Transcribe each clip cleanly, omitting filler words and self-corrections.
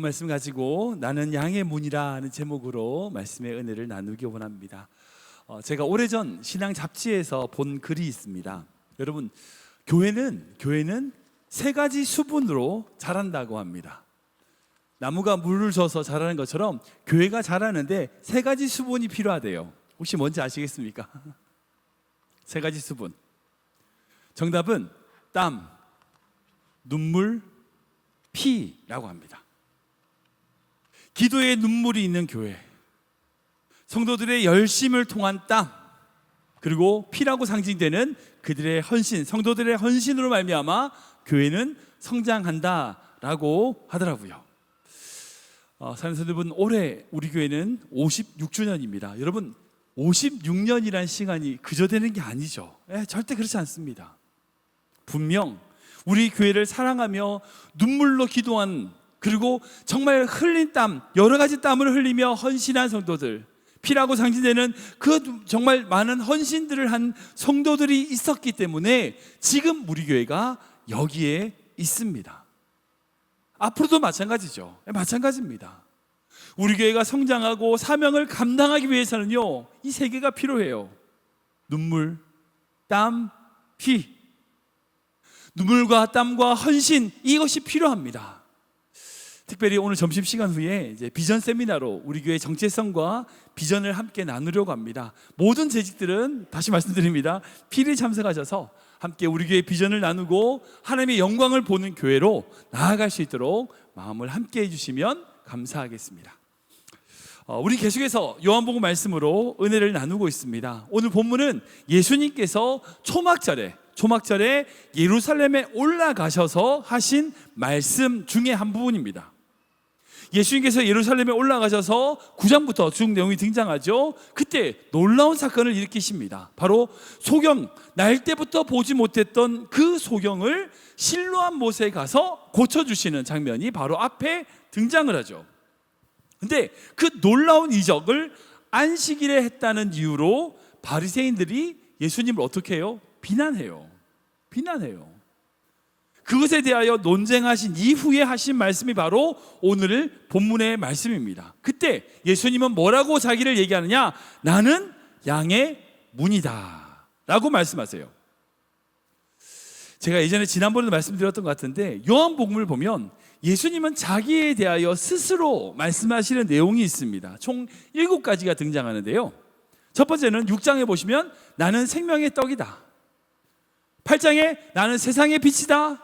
말씀 가지고 나는 양의 문이라 하는 제목으로 말씀의 은혜를 나누기 원합니다. 제가 오래전 신앙 잡지에서 본 글이 있습니다. 여러분, 교회는 세 가지 수분으로 자란다고 합니다. 나무가 물을 줘서 자라는 것처럼 교회가 자라는데 세 가지 수분이 필요하대요. 혹시 뭔지 아시겠습니까? 세 가지 수분. 정답은 땀, 눈물, 피라고 합니다. 기도에 눈물이 있는 교회, 성도들의 열심을 통한 땀, 그리고 피라고 상징되는 그들의 헌신, 성도들의 헌신으로 말미암아 교회는 성장한다라고 하더라고요. 사랑하는 성도분, 올해 우리 교회는 56주년입니다. 여러분, 56년이란 시간이 그저 되는 게 아니죠. 절대 그렇지 않습니다. 분명 우리 교회를 사랑하며 눈물로 기도한, 그리고 정말 흘린 땀, 여러 가지 땀을 흘리며 헌신한 성도들, 피라고 상징되는 그 정말 많은 헌신들을 한 성도들이 있었기 때문에 지금 우리 교회가 여기에 있습니다. 앞으로도 마찬가지죠. 마찬가지입니다. 우리 교회가 성장하고 사명을 감당하기 위해서는요, 이 세 개가 필요해요. 눈물, 땀, 피. 눈물과 땀과 헌신, 이것이 필요합니다. 특별히 오늘 점심시간 후에 이제 비전 세미나로 우리 교회 정체성과 비전을 함께 나누려고 합니다. 모든 재직들은 다시 말씀드립니다, 필히 참석하셔서 함께 우리 교회 비전을 나누고 하나님의 영광을 보는 교회로 나아갈 수 있도록 마음을 함께 해주시면 감사하겠습니다. 우리 계속해서 요한복음 말씀으로 은혜를 나누고 있습니다. 오늘 본문은 예수님께서 초막절에 예루살렘에 올라가셔서 하신 말씀 중에 한 부분입니다. 예수님께서 예루살렘에 올라가셔서 9장부터 쭉 내용이 등장하죠. 그때 놀라운 사건을 일으키십니다. 바로 소경, 날 때부터 보지 못했던 그 소경을 실로암 못에 가서 고쳐주시는 장면이 바로 앞에 등장을 하죠. 근데 그 놀라운 이적을 안식일에 했다는 이유로 바리새인들이 예수님을 어떻게 해요? 비난해요. 그것에 대하여 논쟁하신 이후에 하신 말씀이 바로 오늘 본문의 말씀입니다. 그때 예수님은 뭐라고 자기를 얘기하느냐? 나는 양의 문이다 라고 말씀하세요. 제가 예전에 지난번에도 말씀드렸던 것 같은데, 요한복음을 보면 예수님은 자기에 대하여 스스로 말씀하시는 내용이 있습니다. 총 7가지가 등장하는데요. 첫 번째는 6장에 보시면 나는 생명의 떡이다. 8장에 나는 세상의 빛이다.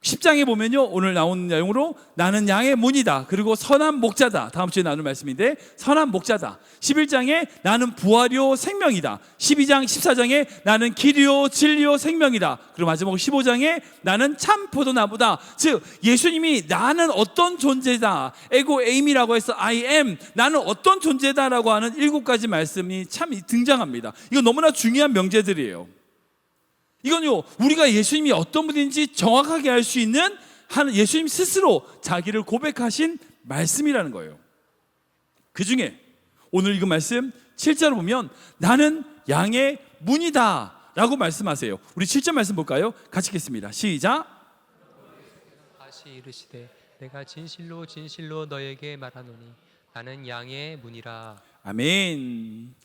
10장에 보면요, 오늘 나온 내용으로 나는 양의 문이다. 그리고 선한 목자다. 다음 주에 나눌 말씀인데 선한 목자다. 11장에 나는 부활이요 생명이다. 12장 14장에 나는 길이요 진리요 생명이다. 그리고 마지막 15장에 나는 참 포도나무다. 즉 예수님이 나는 어떤 존재다, 에고 에임이라고 해서 I am, 나는 어떤 존재다라고 하는 7가지 말씀이 참 등장합니다. 이거 너무나 중요한 명제들이에요. 이건요, 우리가 예수님이 어떤 분인지 정확하게 알 수 있는 예수님 스스로 자기를 고백하신 말씀이라는 거예요. 그 중에 오늘 읽은 말씀 7절을 보면 나는 양의 문이다 라고 말씀하세요. 우리 7절 말씀 볼까요? 같이 읽겠습니다. 시작. 다시 이르시되 내가 진실로 진실로 너에게 말하노니 나는 양의 문이라. 아멘.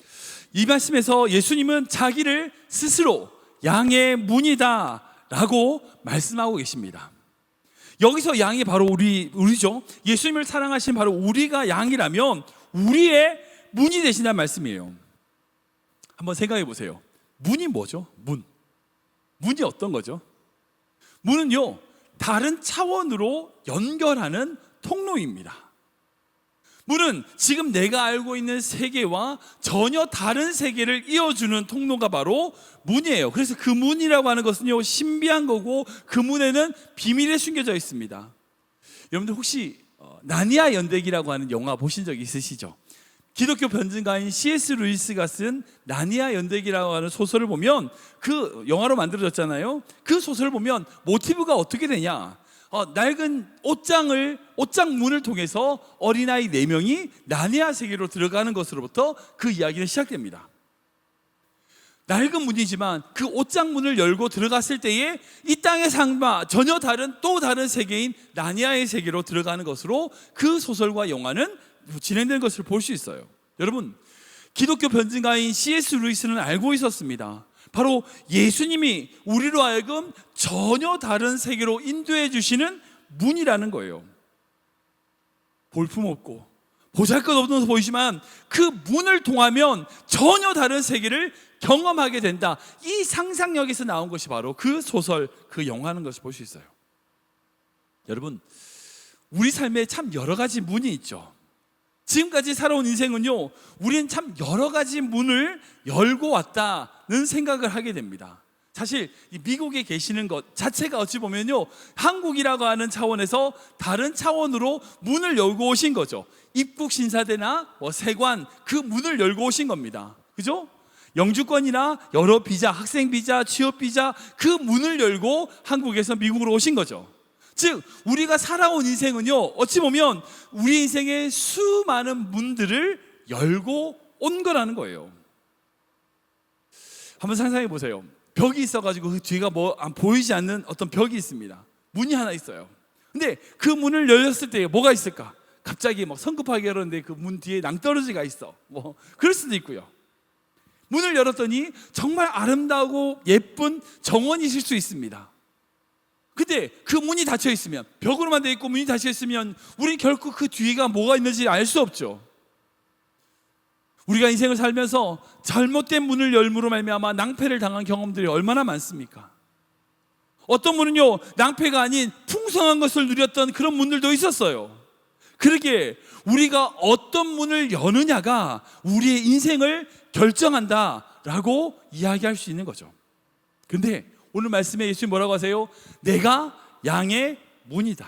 이 말씀에서 예수님은 자기를 스스로 양의 문이다 라고 말씀하고 계십니다. 여기서 양이 바로 우리죠. 예수님을 사랑하신 바로 우리가 양이라면 우리의 문이 되신다는 말씀이에요. 한번 생각해 보세요. 문이 뭐죠? 문이 어떤 거죠? 문은요, 다른 차원으로 연결하는 통로입니다. 문은 지금 내가 알고 있는 세계와 전혀 다른 세계를 이어주는 통로가 바로 문이에요. 그래서 그 문이라고 하는 것은요, 신비한 거고 그 문에는 비밀이 숨겨져 있습니다. 여러분들 혹시 나니아 연대기라고 하는 영화 보신 적 있으시죠? 기독교 변증가인 C.S. 루이스가 쓴 나니아 연대기라고 하는 소설을 보면, 그 영화로 만들어졌잖아요. 그 소설을 보면 모티브가 어떻게 되냐? 낡은 옷장문을 통해서 어린아이 4명이 나니아 세계로 들어가는 것으로부터 그 이야기는 시작됩니다. 낡은 문이지만 그 옷장 문을 열고 들어갔을 때에 이 땅의 삶과 전혀 다른 또 다른 세계인 나니아의 세계로 들어가는 것으로 그 소설과 영화는 진행되는 것을 볼 수 있어요. 여러분, 기독교 변증가인 C.S. 루이스는 알고 있었습니다. 바로 예수님이 우리로 하여금 전혀 다른 세계로 인도해 주시는 문이라는 거예요. 볼품없고 보잘것없는 보이지만 그 문을 통하면 전혀 다른 세계를 경험하게 된다. 이 상상력에서 나온 것이 바로 그 소설, 그 영화라는 것을 볼 수 있어요. 여러분, 우리 삶에 참 여러 가지 문이 있죠. 지금까지 살아온 인생은요, 우리는 참 여러 가지 문을 열고 왔다는 생각을 하게 됩니다. 사실 이 미국에 계시는 것 자체가 어찌 보면요, 한국이라고 하는 차원에서 다른 차원으로 문을 열고 오신 거죠. 입국 심사대나 세관, 그 문을 열고 오신 겁니다. 그죠? 영주권이나 여러 비자, 학생 비자, 취업 비자, 그 문을 열고 한국에서 미국으로 오신 거죠. 즉 우리가 살아온 인생은요, 어찌 보면 우리 인생의 수많은 문들을 열고 온 거라는 거예요. 한번 상상해 보세요. 벽이 있어가지고 그 뒤가 보이지 않는 어떤 벽이 있습니다. 문이 하나 있어요. 근데 그 문을 열렸을 때 뭐가 있을까? 갑자기 성급하게 열었는데 그 문 뒤에 낭떠러지가 있어. 그럴 수도 있고요. 문을 열었더니 정말 아름다우고 예쁜 정원이 있을 수 있습니다. 근데 그 문이 닫혀 있으면, 벽으로만 되어 있고 문이 닫혀 있으면 우리 결코 그 뒤가 뭐가 있는지 알 수 없죠. 우리가 인생을 살면서 잘못된 문을 열므로 말미암아 낭패를 당한 경험들이 얼마나 많습니까? 어떤 문은요, 낭패가 아닌 풍성한 것을 누렸던 그런 문들도 있었어요. 그러기에 우리가 어떤 문을 여느냐가 우리의 인생을 결정한다라고 이야기할 수 있는 거죠. 근데 오늘 말씀에 예수님 뭐라고 하세요? 내가 양의 문이다.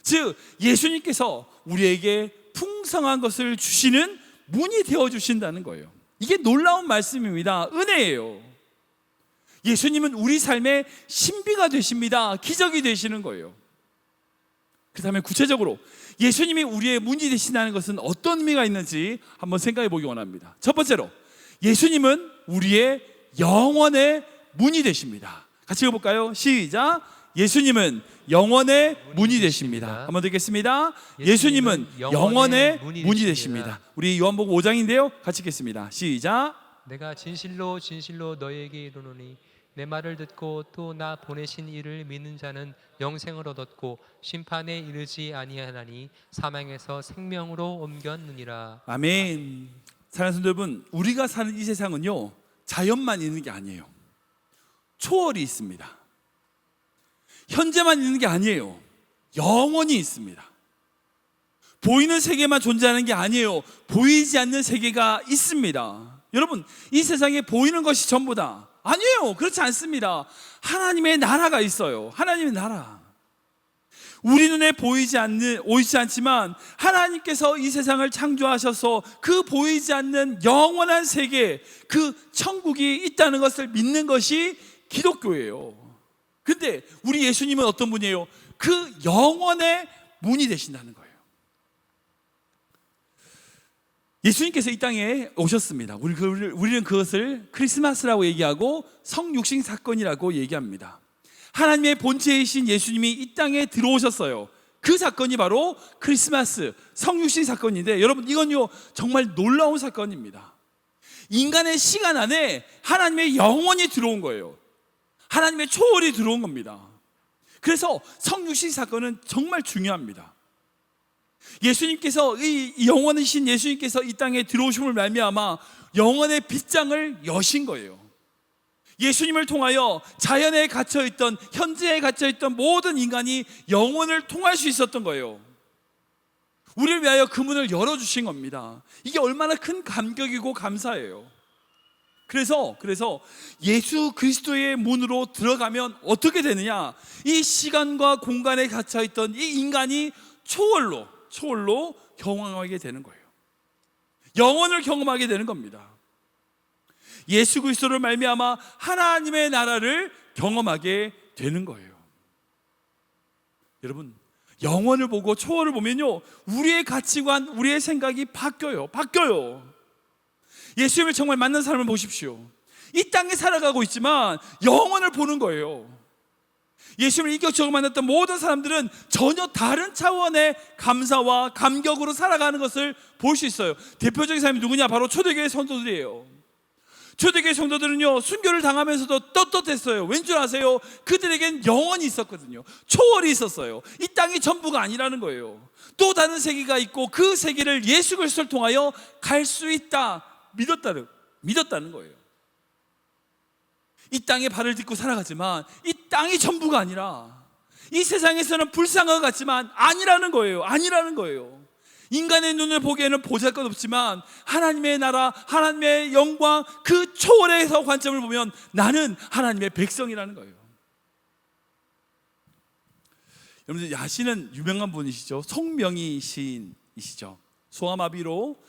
즉 예수님께서 우리에게 풍성한 것을 주시는 문이 되어주신다는 거예요. 이게 놀라운 말씀입니다. 은혜예요. 예수님은 우리 삶의 신비가 되십니다. 기적이 되시는 거예요. 그렇다면 구체적으로 예수님이 우리의 문이 되신다는 것은 어떤 의미가 있는지 한번 생각해 보기 원합니다. 첫 번째로, 예수님은 우리의 영혼의 문이 되십니다. 같이 읽어볼까요? 시작. 예수님은 영혼의 문이 되십니다. 한번 듣겠습니다. 예수님은 영혼의 문이 되십니다. 우리 요한복음 5장인데요, 같이 읽겠습니다. 시작. 내가 진실로 진실로 너희에게 이르노니 내 말을 듣고 또 나 보내신 이를 믿는 자는 영생을 얻었고 심판에 이르지 아니하나니 사망에서 생명으로 옮겼느니라. 아멘. 사랑하는 성도 여러분, 우리가 사는 이 세상은요, 자연만 있는 게 아니에요. 초월이 있습니다. 현재만 있는 게 아니에요. 영원히 있습니다. 보이는 세계만 존재하는 게 아니에요. 보이지 않는 세계가 있습니다. 여러분, 이 세상에 보이는 것이 전부다. 아니에요. 그렇지 않습니다. 하나님의 나라가 있어요. 하나님의 나라. 우리 눈에 보이지 않지만 하나님께서 이 세상을 창조하셔서 그 보이지 않는 영원한 세계, 그 천국이 있다는 것을 믿는 것이 기독교예요. 근데 우리 예수님은 어떤 분이에요? 그 영원의 문이 되신다는 거예요. 예수님께서 이 땅에 오셨습니다. 우리는 그것을 크리스마스라고 얘기하고 성육신 사건이라고 얘기합니다. 하나님의 본체이신 예수님이 이 땅에 들어오셨어요. 그 사건이 바로 크리스마스 성육신 사건인데, 여러분 이건요 정말 놀라운 사건입니다. 인간의 시간 안에 하나님의 영혼이 들어온 거예요. 하나님의 초월이 들어온 겁니다. 그래서 성육신 사건은 정말 중요합니다. 예수님께서, 이 영원이신 예수님께서 이 땅에 들어오심을 말미암아 영원의 빗장을 여신 거예요. 예수님을 통하여 자연에 갇혀있던, 현재에 갇혀있던 모든 인간이 영원을 통할 수 있었던 거예요. 우리를 위하여 그 문을 열어주신 겁니다. 이게 얼마나 큰 감격이고 감사해요. 그래서 예수 그리스도의 문으로 들어가면 어떻게 되느냐? 이 시간과 공간에 갇혀있던 이 인간이 초월로 경험하게 되는 거예요. 영혼을 경험하게 되는 겁니다. 예수 그리스도를 말미암아 하나님의 나라를 경험하게 되는 거예요. 여러분, 영혼을 보고 초월을 보면요, 우리의 가치관, 우리의 생각이 바뀌어요. 예수님을 정말 만난 사람을 보십시오. 이 땅에 살아가고 있지만 영원을 보는 거예요. 예수님을 인격적으로 만났던 모든 사람들은 전혀 다른 차원의 감사와 감격으로 살아가는 것을 볼 수 있어요. 대표적인 사람이 누구냐? 바로 초대교회 성도들이에요. 초대교회 성도들은요, 순교를 당하면서도 떳떳했어요. 왠 줄 아세요? 그들에겐 영혼이 있었거든요. 초월이 있었어요. 이 땅이 전부가 아니라는 거예요. 또 다른 세계가 있고 그 세계를 예수 그리스도를 통하여 갈 수 있다 믿었다는 거예요. 이 땅에 발을 딛고 살아가지만 이 땅이 전부가 아니라, 이 세상에서는 불쌍한 것 같지만 아니라는 거예요. 인간의 눈을 보기에는 보잘것없지만 하나님의 나라, 하나님의 영광, 그 초월에서 관점을 보면 나는 하나님의 백성이라는 거예요. 여러분들 아시는 유명한 분이시죠? 송명희 시인이시죠. 소아마비로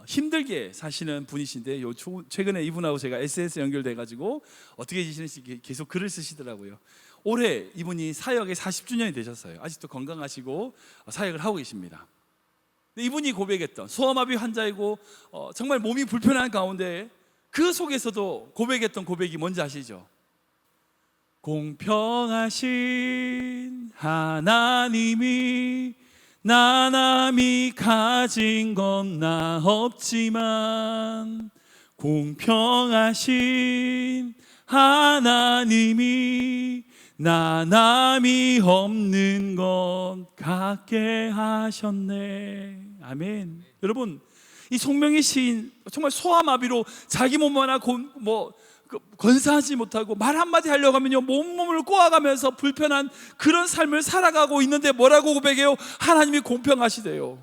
힘들게 사시는 분이신데 최근에 이분하고 제가 SNS 연결돼가지고 어떻게 지시는지 계속 글을 쓰시더라고요. 올해 이분이 사역의 40주년이 되셨어요. 아직도 건강하시고 사역을 하고 계십니다. 이분이 고백했던, 소아마비 환자이고 정말 몸이 불편한 가운데 그 속에서도 고백했던 고백이 뭔지 아시죠? 공평하신 하나님이 나 남이 가진 건 나 없지만, 공평하신 하나님이 나 남이 없는 것 갖게 하셨네. 아멘. 여러분, 이 송명희 시인 정말 소아마비로 자기 몸 하나 건사하지 못하고 말 한마디 하려고 하면요 몸을 꼬아가면서 불편한 그런 삶을 살아가고 있는데 뭐라고 고백해요? 하나님이 공평하시대요.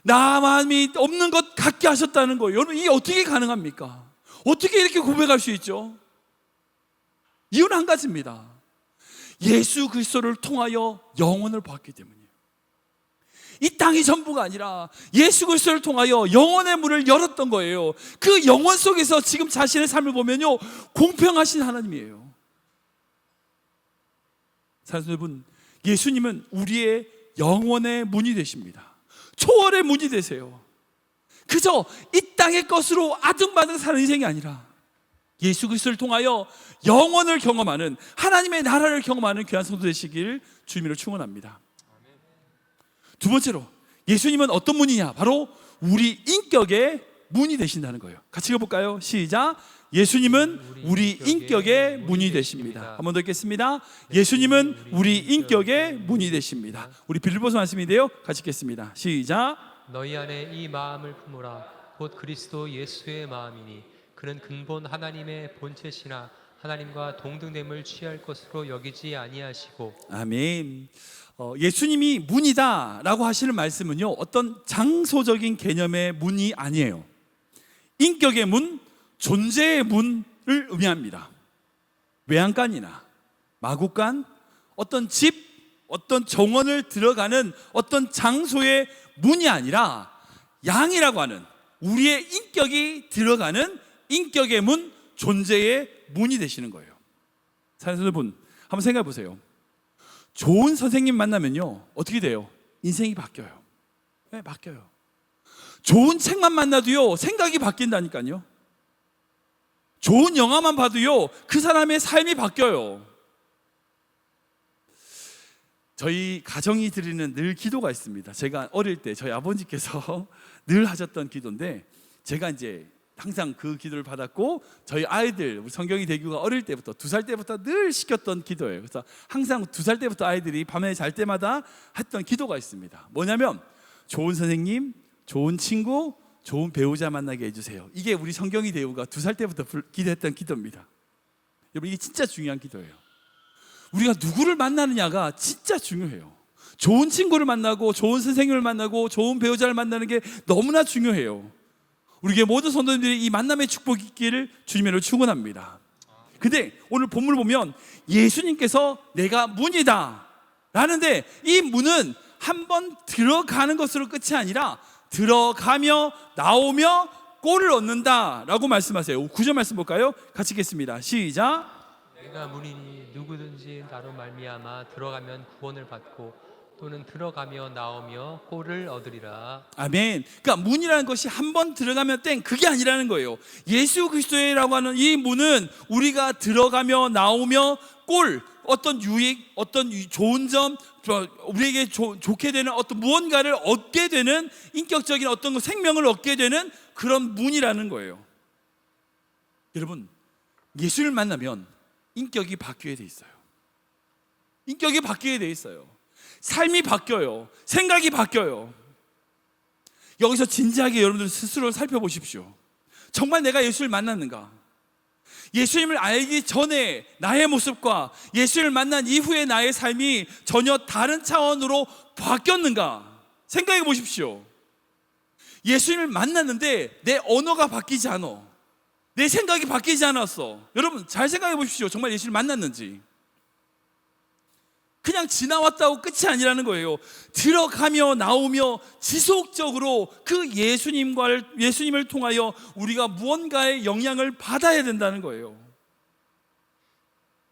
나만이 없는 것 갖게 하셨다는 거예요. 여러분, 이게 어떻게 가능합니까? 어떻게 이렇게 고백할 수 있죠? 이유는 한 가지입니다. 예수 그리스도를 통하여 영혼을 보았기 때문이에요. 이 땅이 전부가 아니라 예수 그리스도를 통하여 영혼의 문을 열었던 거예요. 그 영혼 속에서 지금 자신의 삶을 보면요 공평하신 하나님이에요. 사랑하는 여러분, 예수님은 우리의 영혼의 문이 되십니다. 초월의 문이 되세요. 그저 이 땅의 것으로 아등바등 사는 인생이 아니라 예수 그리스도를 통하여 영혼을 경험하는, 하나님의 나라를 경험하는 귀한 성도 되시길 주님으로 축원합니다. 두 번째로, 예수님은 어떤 문이냐? 바로 우리 인격의 문이 되신다는 거예요. 같이 읽어볼까요? 시작. 예수님은 우리 인격의 문이 되십니다. 한 번 더 읽겠습니다. 예수님은 우리 인격의 문이 되십니다. 우리 빌립보서 말씀인데요, 같이 읽겠습니다. 시작. 너희 안에 이 마음을 품으라. 곧 그리스도 예수의 마음이니 그는 근본 하나님의 본체시나 하나님과 동등됨을 취할 것으로 여기지 아니하시고. 아멘. 예수님이 문이다 라고 하시는 말씀은요 어떤 장소적인 개념의 문이 아니에요. 인격의 문, 존재의 문을 의미합니다. 외양간이나 마구간, 어떤 집, 어떤 정원을 들어가는 어떤 장소의 문이 아니라 양이라고 하는 우리의 인격이 들어가는 인격의 문, 존재의 문이 되시는 거예요. 사랑하는 여러분, 한번 생각해 보세요. 좋은 선생님 만나면요 어떻게 돼요? 인생이 바뀌어요. 네, 바뀌어요. 좋은 책만 만나도요 생각이 바뀐다니까요. 좋은 영화만 봐도요 그 사람의 삶이 바뀌어요. 저희 가정이 드리는 늘 기도가 있습니다. 제가 어릴 때 저희 아버지께서 늘 하셨던 기도인데, 제가 이제 항상 그 기도를 받았고, 저희 아이들, 우리 성경이 대교가 어릴 때부터 2살 때부터 늘 시켰던 기도예요. 그래서 항상 2살 때부터 아이들이 밤에 잘 때마다 했던 기도가 있습니다. 뭐냐면 좋은 선생님, 좋은 친구, 좋은 배우자 만나게 해주세요. 이게 우리 성경이 대우가 2살 때부터 기도했던 기도입니다. 여러분, 이게 진짜 중요한 기도예요. 우리가 누구를 만나느냐가 진짜 중요해요. 좋은 친구를 만나고 좋은 선생님을 만나고 좋은 배우자를 만나는 게 너무나 중요해요. 우리 교회 모든 성도님들이 이 만남의 축복이 있기를 주님으로 축원합니다. 근데 오늘 본문을 보면 예수님께서 내가 문이다 라는데, 이 문은 한번 들어가는 것으로 끝이 아니라 들어가며 나오며 꼴을 얻는다 라고 말씀하세요. 9절 말씀 볼까요? 같이 읽겠습니다. 시작. 내가 문이니 누구든지 나로 말미암아 들어가면 구원을 받고 또는 들어가며 나오며 꼴을 얻으리라. 아멘. 그러니까 문이라는 것이 한 번 들어가면 땡, 그게 아니라는 거예요. 예수 그리스도라고 하는 이 문은 우리가 들어가며 나오며 꼴, 어떤 유익, 어떤 좋은 점, 우리에게 좋게 되는 어떤 무언가를 얻게 되는 인격적인 어떤 생명을 얻게 되는 그런 문이라는 거예요. 여러분, 예수를 만나면 인격이 바뀌게 돼 있어요. 인격이 바뀌게 돼 있어요. 삶이 바뀌어요. 생각이 바뀌어요. 여기서 진지하게 여러분들 스스로 살펴보십시오. 정말 내가 예수를 만났는가? 예수님을 알기 전에 나의 모습과 예수를 만난 이후의 나의 삶이 전혀 다른 차원으로 바뀌었는가? 생각해 보십시오. 예수님을 만났는데 내 언어가 바뀌지 않아. 내 생각이 바뀌지 않았어. 여러분 잘 생각해 보십시오. 정말 예수를 만났는지. 그냥 지나왔다고 끝이 아니라는 거예요. 들어가며 나오며 지속적으로 그 예수님을 통하여 우리가 무언가의 영향을 받아야 된다는 거예요.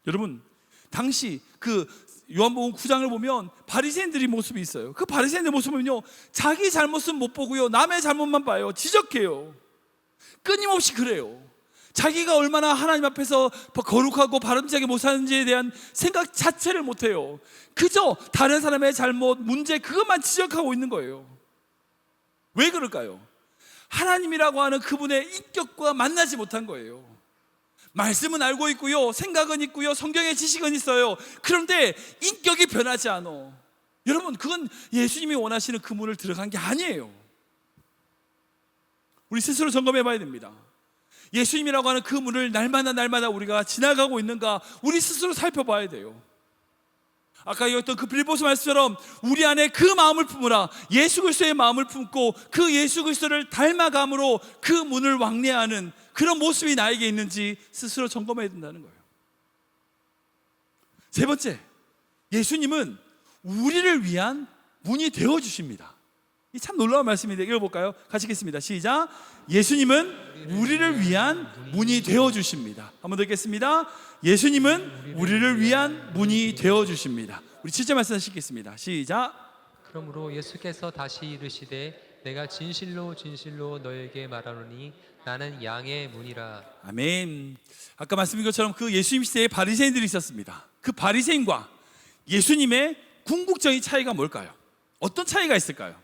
여러분, 당시 그 요한복음 9장을 보면 바리새인들의 모습이 있어요. 그 바리새인들 모습은요, 자기 잘못은 못 보고요, 남의 잘못만 봐요. 지적해요. 끊임없이 그래요. 자기가 얼마나 하나님 앞에서 거룩하고 바람직하게 못 사는지에 대한 생각 자체를 못해요. 그저 다른 사람의 잘못, 문제 그것만 지적하고 있는 거예요. 왜 그럴까요? 하나님이라고 하는 그분의 인격과 만나지 못한 거예요. 말씀은 알고 있고요, 생각은 있고요, 성경의 지식은 있어요. 그런데 인격이 변하지 않아. 여러분, 그건 예수님이 원하시는 그 문을 들어간 게 아니에요. 우리 스스로 점검해 봐야 됩니다. 예수님이라고 하는 그 문을 날마다 우리가 지나가고 있는가, 우리 스스로 살펴봐야 돼요. 아까 얘기했던 그 빌보스 말씀처럼 우리 안에 그 마음을 품으라. 예수 그리스도의 마음을 품고 그 예수 그리스도를 닮아감으로 그 문을 왕래하는 그런 모습이 나에게 있는지 스스로 점검해야 된다는 거예요. 세 번째, 예수님은 우리를 위한 문이 되어주십니다. 이 참 놀라운 말씀인데 읽어볼까요? 같이 읽겠습니다. 시작. 예수님은 우리를 위한 문이 되어주십니다. 한번 더 읽겠습니다. 예수님은 우리를 위한 문이 되어주십니다. 우리 7절 말씀 다시 읽겠습니다. 시작. 그러므로 예수께서 다시 이르시되 내가 진실로 진실로 너에게 말하노니 나는 양의 문이라. 아멘. 아까 말씀드린 것처럼 그 예수님 시대에 바리새인들이 있었습니다. 그 바리새인과 예수님의 궁극적인 차이가 뭘까요? 어떤 차이가 있을까요?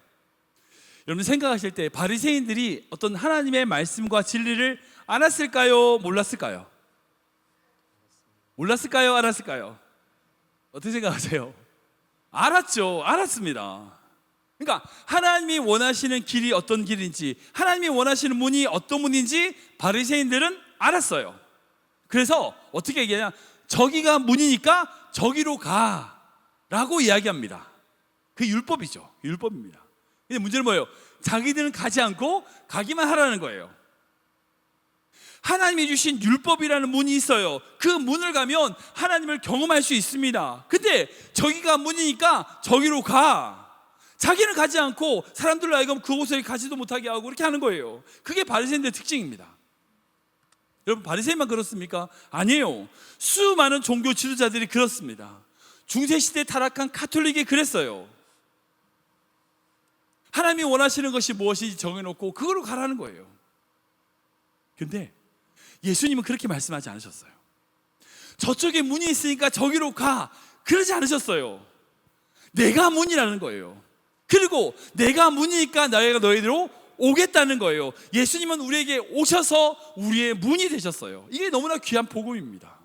여러분 생각하실 때 바리새인들이 어떤 하나님의 말씀과 진리를 알았을까요? 몰랐을까요? 몰랐을까요? 알았을까요? 어떻게 생각하세요? 알았죠. 알았습니다. 그러니까 하나님이 원하시는 길이 어떤 길인지, 하나님이 원하시는 문이 어떤 문인지 바리새인들은 알았어요. 그래서 어떻게 얘기하냐, 저기가 문이니까 저기로 가라고 이야기합니다. 그게 율법이죠. 율법입니다. 근데 문제는 뭐예요? 자기들은 가지 않고 가기만 하라는 거예요. 하나님이 주신 율법이라는 문이 있어요. 그 문을 가면 하나님을 경험할 수 있습니다. 근데 저기가 문이니까 저기로 가. 자기는 가지 않고 사람들로 하여금 그곳에 가지도 못하게 하고 그렇게 하는 거예요. 그게 바리새인들의 특징입니다. 여러분, 바리새인만 그렇습니까? 아니에요. 수많은 종교 지도자들이 그렇습니다. 중세시대 타락한 가톨릭이 그랬어요. 하나님이 원하시는 것이 무엇인지 정해놓고 그걸로 가라는 거예요. 근데 예수님은 그렇게 말씀하지 않으셨어요. 저쪽에 문이 있으니까 저기로 가, 그러지 않으셨어요. 내가 문이라는 거예요. 그리고 내가 문이니까 내가 너희들로 오겠다는 거예요. 예수님은 우리에게 오셔서 우리의 문이 되셨어요. 이게 너무나 귀한 복음입니다.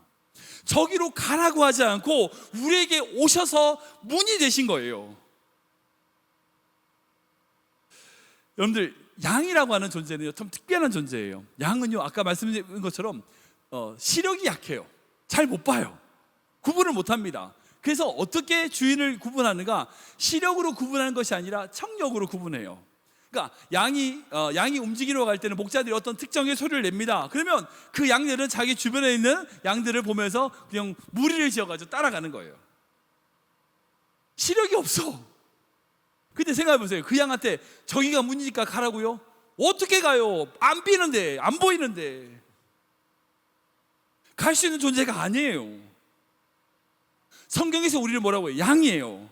저기로 가라고 하지 않고 우리에게 오셔서 문이 되신 거예요. 여러분들, 양이라고 하는 존재는 참 특별한 존재예요. 양은요, 아까 말씀드린 것처럼 시력이 약해요. 잘 못 봐요. 구분을 못 합니다. 그래서 어떻게 주인을 구분하는가? 시력으로 구분하는 것이 아니라 청력으로 구분해요. 그러니까 양이 움직이러 갈 때는 목자들이 어떤 특정의 소리를 냅니다. 그러면 그 양들은 자기 주변에 있는 양들을 보면서 그냥 무리를 지어가지고 따라가는 거예요. 시력이 없어. 근데 생각해 보세요. 그 양한테 저기가 문이니까 가라고요? 어떻게 가요? 안 비는데, 안 보이는데. 갈 수 있는 존재가 아니에요. 성경에서 우리를 뭐라고 해요? 양이에요.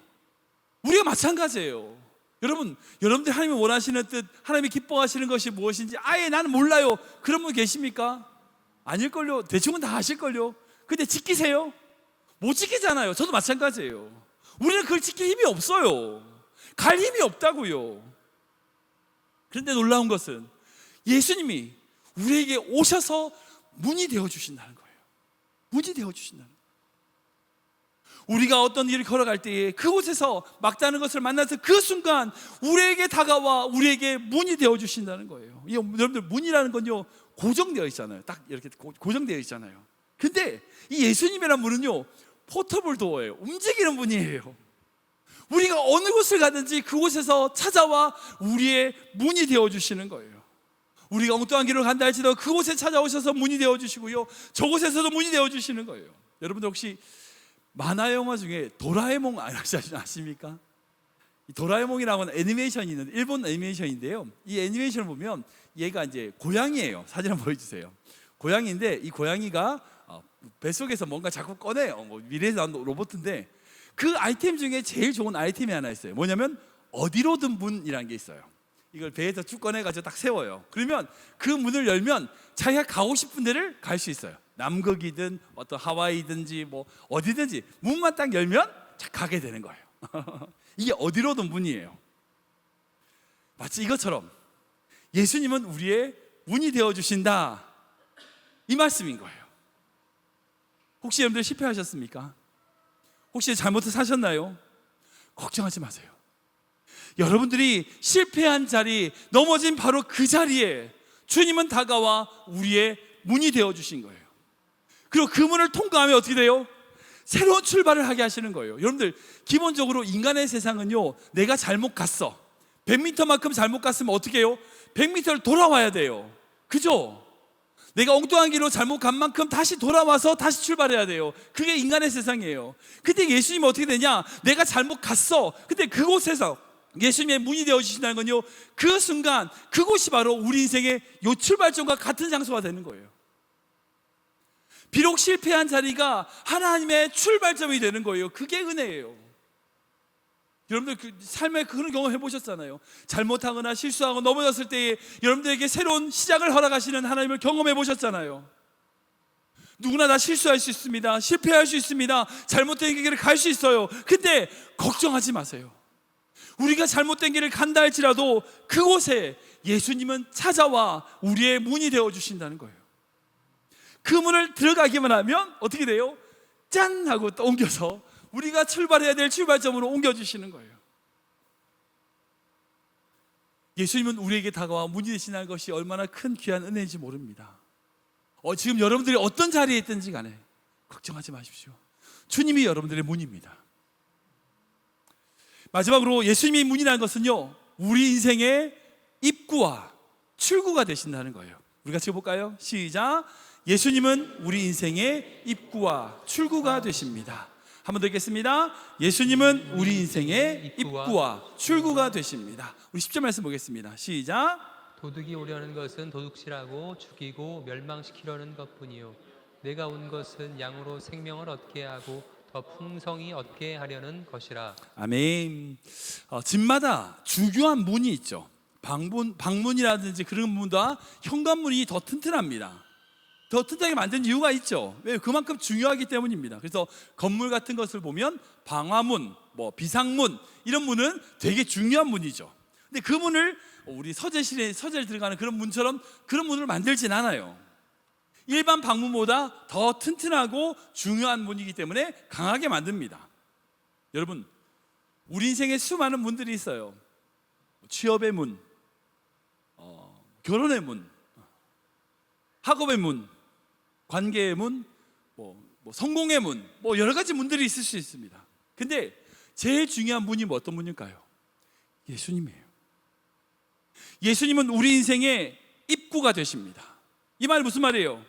우리가 마찬가지예요. 여러분들 하나님이 원하시는 뜻, 하나님이 기뻐하시는 것이 무엇인지 아예 나는 몰라요. 그런 분 계십니까? 아닐걸요. 대충은 다 아실걸요. 근데 지키세요? 못 지키잖아요. 저도 마찬가지예요. 우리는 그걸 지킬 힘이 없어요. 갈 힘이 없다고요. 그런데 놀라운 것은 예수님이 우리에게 오셔서 문이 되어주신다는 거예요. 문이 되어주신다는 거예요. 우리가 어떤 일을 걸어갈 때에 그곳에서 막다른 것을 만나서 그 순간 우리에게 다가와 우리에게 문이 되어주신다는 거예요. 여러분들, 문이라는 건요 고정되어 있잖아요. 딱 이렇게 고정되어 있잖아요. 근데 이 예수님이라는 문은요 포터블 도어예요. 움직이는 문이에요. 우리가 어느 곳을 가든지 그곳에서 찾아와 우리의 문이 되어주시는 거예요. 우리가 엉뚱한 길을 간다 할지라도 그곳에 찾아오셔서 문이 되어주시고요, 저곳에서도 문이 되어주시는 거예요. 여러분들 혹시 만화 영화 중에 도라에몽 아십니까? 이 도라에몽이라고는 애니메이션이 있는데, 일본 애니메이션인데요, 이 애니메이션을 보면 얘가 이제 고양이에요. 사진 한번 보여주세요. 고양이인데 이 고양이가 뱃속에서 뭔가 자꾸 꺼내요. 미래에서 나온 로봇인데 그 아이템 중에 제일 좋은 아이템이 하나 있어요. 뭐냐면 어디로든 문이라는 게 있어요. 이걸 배에서 쭉 꺼내가지고 딱 세워요. 그러면 그 문을 열면 자기가 가고 싶은 데를 갈 수 있어요. 남극이든 어떤 하와이든지 뭐 어디든지 문만 딱 열면 가게 되는 거예요. 이게 어디로든 문이에요. 마치 이것처럼 예수님은 우리의 문이 되어주신다, 이 말씀인 거예요. 혹시 여러분들 실패하셨습니까? 혹시 잘못 사셨나요? 걱정하지 마세요. 여러분들이 실패한 자리, 넘어진 바로 그 자리에 주님은 다가와 우리의 문이 되어주신 거예요. 그리고 그 문을 통과하면 어떻게 돼요? 새로운 출발을 하게 하시는 거예요. 여러분들, 기본적으로 인간의 세상은요, 내가 잘못 갔어, 100m만큼 잘못 갔으면 어떻게 해요? 100m를 돌아와야 돼요. 그죠? 내가 엉뚱한 길로 잘못 간 만큼 다시 돌아와서 다시 출발해야 돼요. 그게 인간의 세상이에요. 근데 예수님은 어떻게 되냐? 내가 잘못 갔어. 근데 그곳에서 예수님의 문이 되어주신다는 건요, 그 순간 그곳이 바로 우리 인생의 요 출발점과 같은 장소가 되는 거예요. 비록 실패한 자리가 하나님의 출발점이 되는 거예요. 그게 은혜예요. 여러분들 그 삶에 그런 경험 해보셨잖아요. 잘못하거나 실수하고 넘어졌을 때에 여러분들에게 새로운 시작을 허락하시는 하나님을 경험해 보셨잖아요. 누구나 다 실수할 수 있습니다. 실패할 수 있습니다. 잘못된 길을 갈 수 있어요. 근데 걱정하지 마세요. 우리가 잘못된 길을 간다 할지라도 그곳에 예수님은 찾아와 우리의 문이 되어주신다는 거예요. 그 문을 들어가기만 하면 어떻게 돼요? 짠! 하고 또 옮겨서 우리가 출발해야 될 출발점으로 옮겨주시는 거예요. 예수님은 우리에게 다가와 문이 되시는 것이 얼마나 큰 귀한 은혜인지 모릅니다. 지금 여러분들이 어떤 자리에 있든지 간에 걱정하지 마십시오. 주님이 여러분들의 문입니다. 마지막으로 예수님이 문이라는 것은요, 우리 인생의 입구와 출구가 되신다는 거예요. 우리 같이 볼까요? 시작. 예수님은 우리 인생의 입구와 출구가 되십니다. 한 번 더 읽겠습니다. 예수님은 우리 인생의 입구와 출구가 되십니다. 우리 10절 말씀 보겠습니다. 시작. 도둑이 오려는 것은 도둑질하고 죽이고 멸망시키려는 것뿐이요, 내가 온 것은 양으로 생명을 얻게 하고 더 풍성히 얻게 하려는 것이라. 아멘. 집마다 주교한 문이 있죠. 방문이라든지 그런 문보다 현관문이 더 튼튼합니다. 더 튼튼하게 만든 이유가 있죠. 왜? 그만큼 중요하기 때문입니다. 그래서 건물 같은 것을 보면 방화문, 비상문, 이런 문은 되게 중요한 문이죠. 근데 그 문을 우리 서재실에 들어가는 그런 문처럼 그런 문을 만들진 않아요. 일반 방문보다 더 튼튼하고 중요한 문이기 때문에 강하게 만듭니다. 여러분, 우리 인생에 수많은 문들이 있어요. 취업의 문, 결혼의 문, 학업의 문, 관계의 문, 성공의 문, 여러 가지 문들이 있을 수 있습니다. 근데 제일 중요한 문이 어떤 문일까요? 예수님이에요. 예수님은 우리 인생의 입구가 되십니다. 이 말이 무슨 말이에요?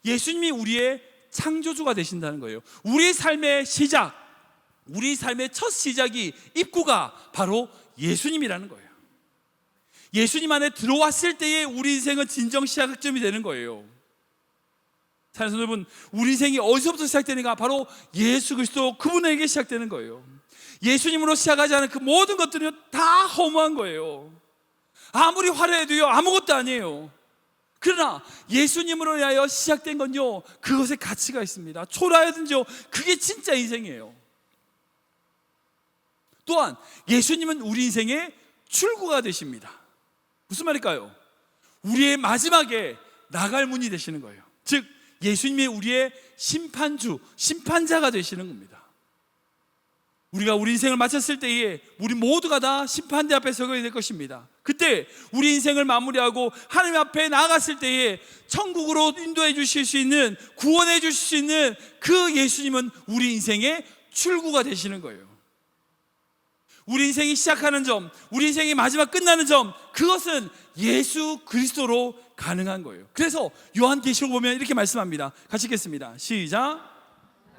예수님이 우리의 창조주가 되신다는 거예요. 우리 삶의 시작, 우리 삶의 첫 시작이, 입구가 바로 예수님이라는 거예요. 예수님 안에 들어왔을 때에 우리 인생은 진정 시작점이 되는 거예요. 사랑하는 여러분, 우리 인생이 어디서부터 시작되는가? 바로 예수 그리스도, 그분에게 시작되는 거예요. 예수님으로 시작하지 않은 그 모든 것들은 다 허무한 거예요. 아무리 화려해도요 아무것도 아니에요. 그러나 예수님으로 인하여 시작된 건요 그것에 가치가 있습니다. 초라하든지요 그게 진짜 인생이에요. 또한 예수님은 우리 인생의 출구가 되십니다. 무슨 말일까요? 우리의 마지막에 나갈 문이 되시는 거예요. 즉 예수님이 우리의 심판주, 심판자가 되시는 겁니다. 우리가 우리 인생을 마쳤을 때에 우리 모두가 다 심판대 앞에 서게 될 것입니다. 그때 우리 인생을 마무리하고 하나님 앞에 나아갔을 때에 천국으로 인도해 주실 수 있는, 구원해 주실 수 있는 그 예수님은 우리 인생의 출구가 되시는 거예요. 우리 인생이 시작하는 점, 우리 인생이 마지막 끝나는 점, 그것은 예수 그리스도로 가능한 거예요. 그래서 요한계시록 보면 이렇게 말씀합니다. 같이 읽겠습니다. 시작.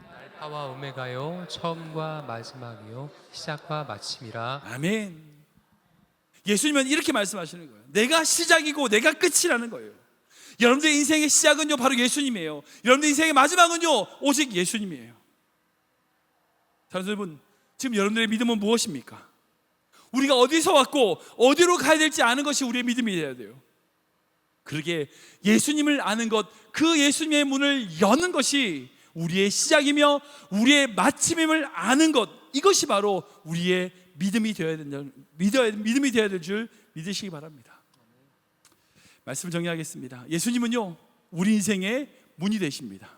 알파와 오메가요 처음과 마지막이요 시작과 마침이라. 아멘. 예수님은 이렇게 말씀하시는 거예요. 내가 시작이고 내가 끝이라는 거예요. 여러분들의 인생의 시작은요 바로 예수님이에요. 여러분들의 인생의 마지막은요 오직 예수님이에요. 사랑하는 여러분, 지금 여러분들의 믿음은 무엇입니까? 우리가 어디서 왔고 어디로 가야 될지 아는 것이 우리의 믿음이 되어야 돼요. 그러게 예수님을 아는 것, 그 예수님의 문을 여는 것이 우리의 시작이며 우리의 마침임을 아는 것, 이것이 바로 우리의 믿음이 되어야 된다. 믿음이 되어야 될 줄 믿으시기 바랍니다. 말씀을 정리하겠습니다. 예수님은요 우리 인생의 문이 되십니다.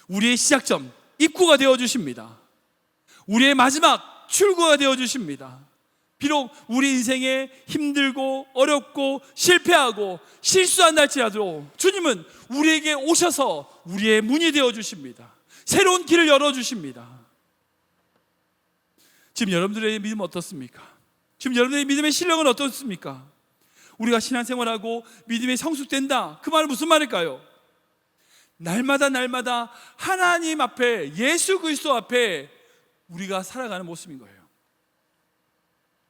우리의 시작점, 입구가 되어 주십니다. 우리의 마지막 출구가 되어 주십니다. 비록 우리 인생에 힘들고 어렵고 실패하고 실수한다 할지라도 주님은 우리에게 오셔서 우리의 문이 되어 주십니다. 새로운 길을 열어 주십니다. 지금 여러분들의 믿음은 어떻습니까? 지금 여러분들의 믿음의 실력은 어떻습니까? 우리가 신앙생활하고 믿음이 성숙된다, 그 말은 무슨 말일까요? 날마다 하나님 앞에, 예수 그리스도 앞에 우리가 살아가는 모습인 거예요.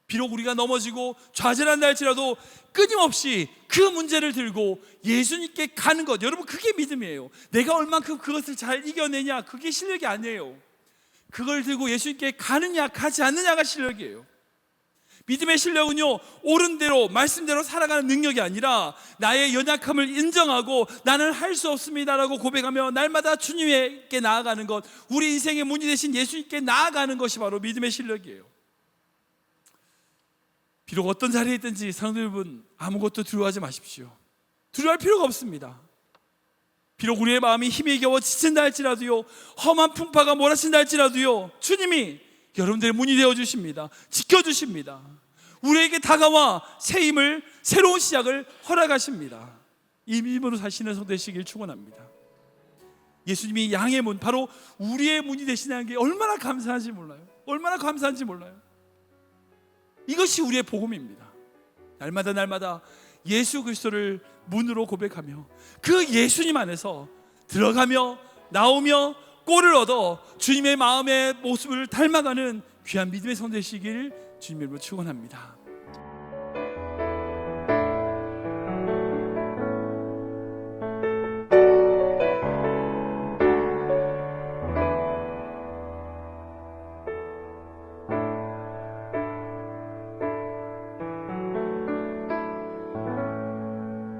비록 우리가 넘어지고 좌절한다 할지라도 끊임없이 그 문제를 들고 예수님께 가는 것, 여러분 그게 믿음이에요. 내가 얼만큼 그것을 잘 이겨내냐, 그게 실력이 아니에요. 그걸 들고 예수님께 가느냐 가지 않느냐가 실력이에요. 믿음의 실력은요 옳은 대로 말씀대로 살아가는 능력이 아니라 나의 연약함을 인정하고 나는 할 수 없습니다라고 고백하며 날마다 주님께 나아가는 것, 우리 인생의 문이 되신 예수님께 나아가는 것이 바로 믿음의 실력이에요. 비록 어떤 자리에 있든지 사랑하는 여러분, 아무것도 두려워하지 마십시오. 두려워할 필요가 없습니다. 비록 우리의 마음이 힘에 겨워 지친다 할지라도요, 험한 풍파가 몰아친다 할지라도요, 주님이 여러분들의 문이 되어주십니다. 지켜주십니다. 우리에게 다가와 새 힘을, 새로운 시작을 허락하십니다. 이 믿음으로 사시는 성 되시길 축원합니다. 예수님이 양의 문, 바로 우리의 문이 되시다는 게 얼마나 감사한지 몰라요. 얼마나 감사한지 몰라요. 이것이 우리의 복음입니다. 날마다 예수 그리스도를 문으로 고백하며 그 예수님 안에서 들어가며 나오며 꼴을 얻어 주님의 마음의 모습을 닮아가는 귀한 믿음의 성 되시길 주님의 이름으로 축원합니다.